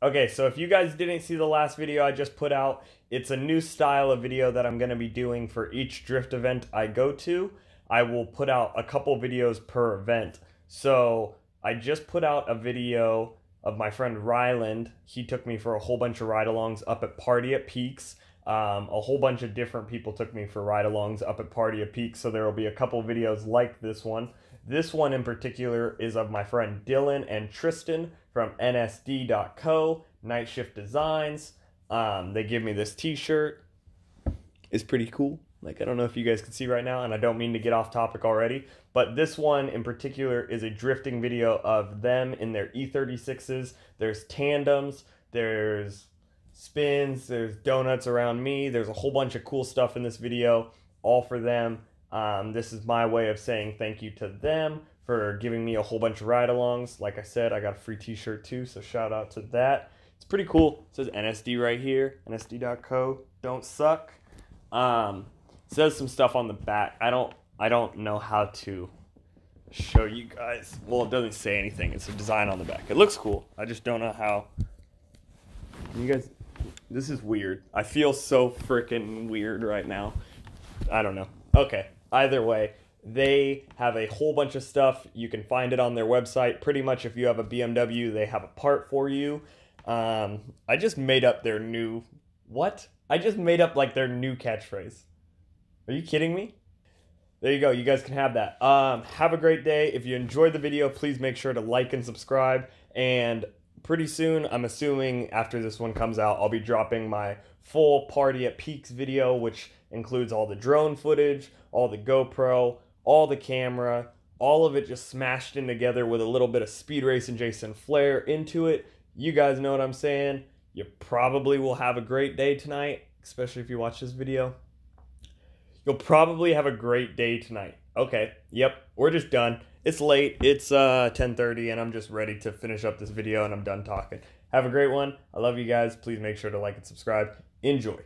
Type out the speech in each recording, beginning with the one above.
Okay, so if you guys didn't see the last video I just put out, it's a new style of video that I'm going to be doing for each drift event I go to. I will put out a couple videos per event. So I just put out a video of my friend Ryland. He took me for a whole bunch of ride-alongs up at Party at Peaks. A whole bunch of different people took me for ride-alongs up at Party at Peaks, so there will be a couple videos like this one. This one in particular is of my friend Dylan and Tristan from nsd.co, Night Shift Designs. They give me this t-shirt. It's pretty cool. Like, I don't know if you guys can see right now, and I don't mean to get off topic already, but this one in particular is a drifting video of them in their E36's. There's tandems, there's spins, there's donuts around me, there's a whole bunch of cool stuff in this video, all for them. This is my way of saying thank you to them for giving me a whole bunch of ride-alongs. Like I said, I got a free t-shirt too, so shout out to that. It's pretty cool. It says NSD right here, nsd.co, don't suck. It says some stuff on the back. I don't know how to show you guys. Well, it doesn't say anything. It's a design on the back. It looks cool. I just don't know how. You guys, this is weird. I feel so freaking weird right now. I don't know. Okay, either way, they have a whole bunch of stuff. You can find it on their website. Pretty much if you have a BMW, they have a part for you. I just made up their new... What? I just made up like their new catchphrase. Are you kidding me? There you go. You guys can have that. Have a great day. If you enjoyed the video, please make sure to like and subscribe. And pretty soon, I'm assuming after this one comes out, I'll be dropping my full Party at Peaks video, which includes all the drone footage, all the GoPro, all the camera, all of it just smashed in together with a little bit of Speedracinjason flair into it. You guys know what I'm saying. You probably will have a great day tonight, especially if you watch this video. You'll probably have a great day tonight. Okay, yep, we're just done. It's late, it's 10:30, and I'm just ready to finish up this video, and I'm done talking. Have a great one. I love you guys. Please make sure to like and subscribe. Enjoy.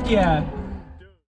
Yeah.